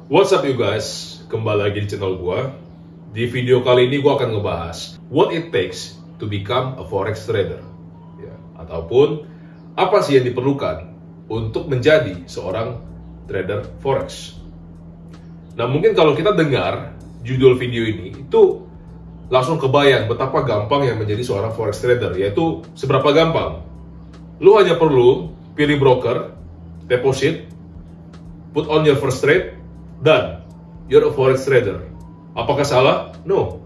What's up you guys, kembali lagi di channel gua. Di video kali ini gua akan ngebahas what it takes to become a forex trader, ya, ataupun apa sih yang diperlukan untuk menjadi seorang trader forex. Nah, mungkin kalau kita dengar judul video ini itu langsung kebayang betapa gampang yang menjadi seorang forex trader, yaitu seberapa gampang. Lu hanya perlu pilih broker, deposit, put on your first trade, dan you're a forex trader. Apakah salah? No.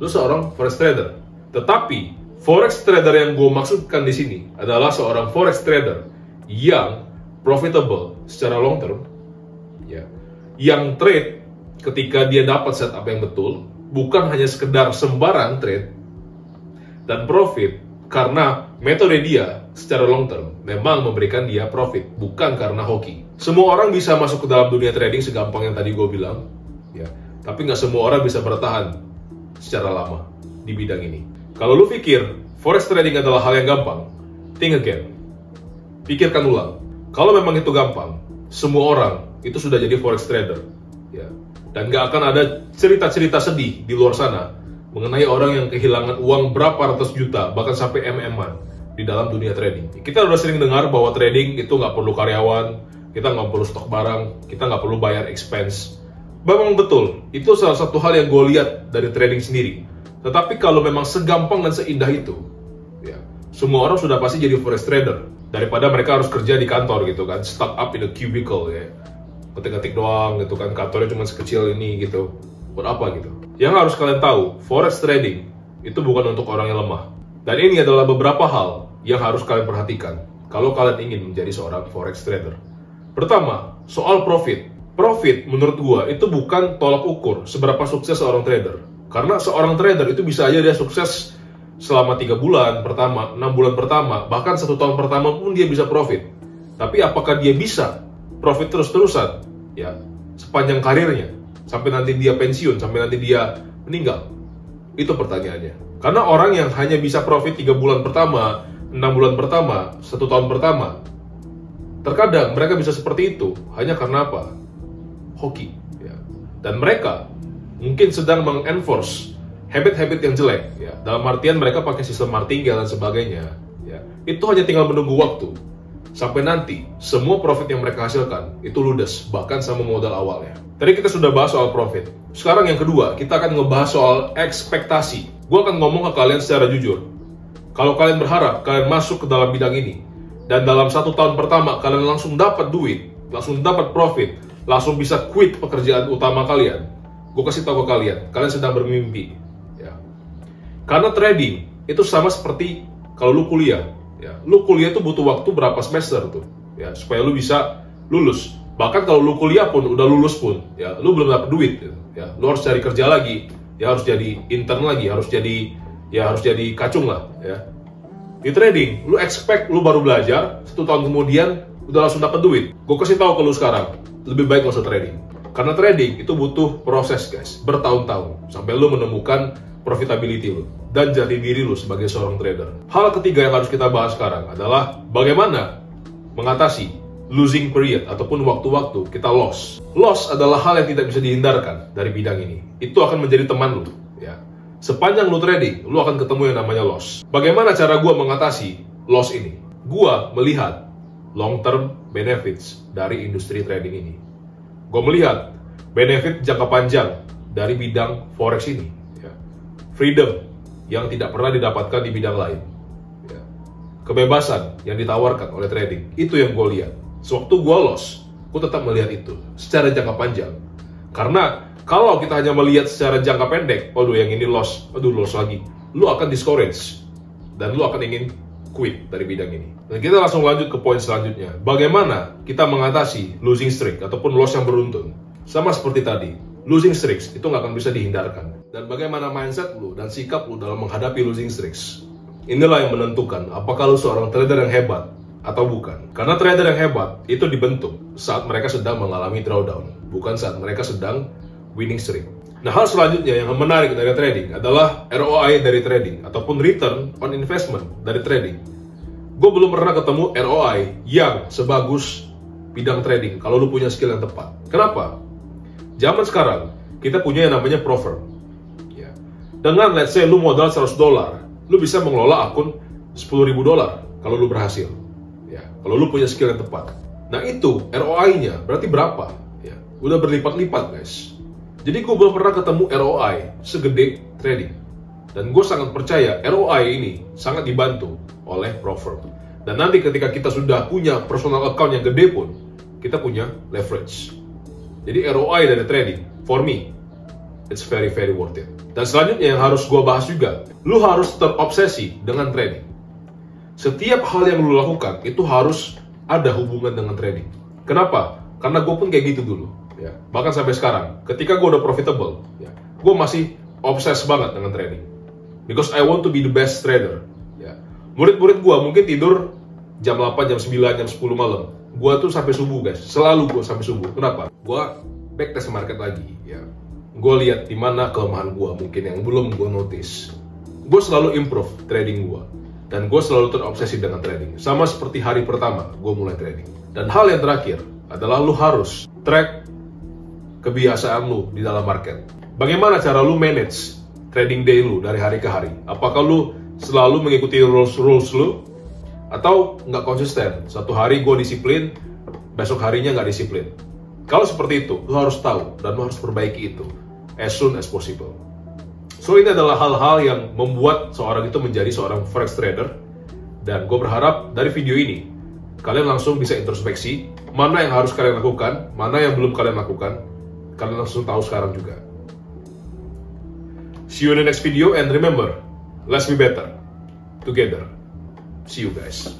Lu seorang forex trader. Tetapi forex trader yang gue maksudkan di sini adalah seorang forex trader yang profitable secara long term, ya, yang trade ketika dia dapat setup yang betul, bukan hanya sekedar sembarang trade, dan profit karena metode dia secara long term memang memberikan dia profit, bukan karena hoki. Semua orang bisa masuk ke dalam dunia trading segampang yang tadi gue bilang, ya, tapi nggak semua orang bisa bertahan secara lama di bidang ini. Kalau lu pikir forex trading adalah hal yang gampang, think again. Pikirkan ulang. Kalau memang itu gampang, semua orang itu sudah jadi forex trader, ya. Dan nggak akan ada cerita-cerita sedih di luar sana mengenai orang yang kehilangan uang berapa ratus juta, bahkan sampai MM-an di dalam dunia trading. Kita udah sering dengar bahwa trading itu nggak perlu karyawan, kita nggak perlu stok barang, kita nggak perlu bayar expense. Memang betul, itu salah satu hal yang gue lihat dari trading sendiri. Tetapi kalau memang segampang dan seindah itu, ya, semua orang sudah pasti jadi forex trader. Daripada mereka harus kerja di kantor gitu kan, stuck up in a cubicle, ya, ketik-ketik doang gitu kan, kantornya cuma sekecil ini gitu. Buat apa gitu? Yang harus kalian tahu, forex trading itu bukan untuk orang yang lemah. Dan ini adalah beberapa hal yang harus kalian perhatikan kalau kalian ingin menjadi seorang forex trader. Pertama, soal profit. Profit menurut gua itu bukan tolak ukur seberapa sukses seorang trader. Karena seorang trader itu bisa aja dia sukses selama 3 bulan pertama, 6 bulan pertama, bahkan 1 tahun pertama pun dia bisa profit. Tapi apakah dia bisa profit terus-terusan? Ya, sepanjang karirnya, sampai nanti dia pensiun, sampai nanti dia meninggal? Itu pertanyaannya. Karena orang yang hanya bisa profit 3 bulan pertama, 6 bulan pertama, 1 tahun pertama, terkadang mereka bisa seperti itu hanya karena apa? Hoki, ya. Dan mereka mungkin sedang mengenforce habit-habit yang jelek, ya. Dalam artian mereka pakai sistem martingale dan sebagainya, ya. Itu hanya tinggal menunggu waktu sampai nanti semua profit yang mereka hasilkan itu ludes, bahkan sama modal awalnya. Tadi kita sudah bahas soal profit. Sekarang yang kedua, kita akan ngebahas soal ekspektasi. Gue akan ngomong ke kalian secara jujur. Kalau kalian berharap kalian masuk ke dalam bidang ini, dan dalam 1 tahun pertama kalian langsung dapat duit, langsung dapat profit, langsung bisa quit pekerjaan utama kalian, gue kasih tahu ke kalian sedang bermimpi, ya. Karena trading itu sama seperti kalau lu kuliah, ya. Lu kuliah tuh butuh waktu berapa semester tuh, ya, supaya lu bisa lulus. Bahkan kalau lu kuliah pun udah lulus pun, ya, lu belum dapat duit, ya. Lu harus cari kerja lagi, ya, harus jadi intern lagi, harus jadi kacung lah, ya. Di trading, lu expect lu baru belajar 1 tahun kemudian udah langsung dapat duit. Gue kasih tahu ke lu sekarang, lebih baik gak usah trading. Karena trading itu butuh proses, guys, bertahun-tahun sampai lu menemukan profitability lu dan jati diri lu sebagai seorang trader. Hal ketiga yang harus kita bahas sekarang adalah bagaimana mengatasi losing period ataupun waktu-waktu kita loss. Loss adalah hal yang tidak bisa dihindarkan dari bidang ini. Itu akan menjadi teman lu, ya. Sepanjang lu trading, lu akan ketemu yang namanya loss. Bagaimana cara gua mengatasi loss ini? Gua melihat long term benefits dari industri trading ini. Gua melihat benefit jangka panjang dari bidang forex ini, ya. Freedom yang tidak pernah didapatkan di bidang lain, ya. Kebebasan yang ditawarkan oleh trading, itu yang gue lihat. Sewaktu gue loss, gue tetap melihat itu secara jangka panjang. Karena kalau kita hanya melihat secara jangka pendek, waduh yang ini loss, waduh loss lagi, lu akan discourage dan lu akan ingin quit dari bidang ini. Dan kita langsung lanjut ke poin selanjutnya. Bagaimana kita mengatasi losing streak ataupun loss yang beruntun? Sama seperti tadi, losing streaks itu nggak akan bisa dihindarkan. Dan bagaimana mindset lu dan sikap lu dalam menghadapi losing streaks? Inilah yang menentukan apakah lu seorang trader yang hebat atau bukan. Karena trader yang hebat itu dibentuk saat mereka sedang mengalami drawdown, bukan saat mereka sedang winning streak. Nah, hal selanjutnya yang menarik dari trading adalah ROI dari trading ataupun return on investment dari trading. Gue belum pernah ketemu ROI yang sebagus bidang trading kalau lu punya skill yang tepat. Kenapa? Zaman sekarang, kita punya yang namanya Profirm. Ya. Dengan let's say lu modal $100, lu bisa mengelola akun $10.000 kalau lu berhasil. Ya. Kalau lu punya skill yang tepat. Nah itu ROI-nya berarti berapa? Ya. Udah berlipat-lipat guys. Jadi gue belum pernah ketemu ROI segede trading. Dan gue sangat percaya ROI ini sangat dibantu oleh Profirm. Dan nanti ketika kita sudah punya personal account yang gede pun, kita punya leverage. Jadi ROI dari trading, for me, it's very worth it. Dan selanjutnya yang harus gue bahas juga, lu harus terobsesi dengan trading. Setiap hal yang lu lakukan itu harus ada hubungan dengan trading. Kenapa? Karena gue pun kayak gitu dulu. Ya, bahkan sampai sekarang, ketika gue udah profitable, ya, gue masih obses banget dengan trading. Because I want to be the best trader. Ya. Murid-murid gue mungkin tidur jam 8, jam 9, jam 10 malam. Gue tuh sampai subuh guys, selalu gue sampai subuh. Kenapa? Gue backtest market lagi. Ya. Gue lihat di mana kelemahan gue mungkin yang belum gue notice. Gue selalu improve trading gue. Dan gue selalu terobsesi dengan trading. Sama seperti hari pertama gue mulai trading. Dan hal yang terakhir adalah lu harus track kebiasaan lu di dalam market. Bagaimana cara lu manage trading day lu dari hari ke hari? Apakah lu selalu mengikuti rules lu? Atau nggak konsisten? Satu hari gue disiplin, besok harinya nggak disiplin. Kalau seperti itu, lu harus tahu dan lu harus perbaiki itu as soon as possible. So ini adalah hal-hal yang membuat seorang itu menjadi seorang forex trader. Dan gue berharap dari video ini kalian langsung bisa introspeksi mana yang harus kalian lakukan, mana yang belum kalian lakukan. Kalian langsung tahu sekarang juga. See you in the next video and remember, let's be better together. See you guys.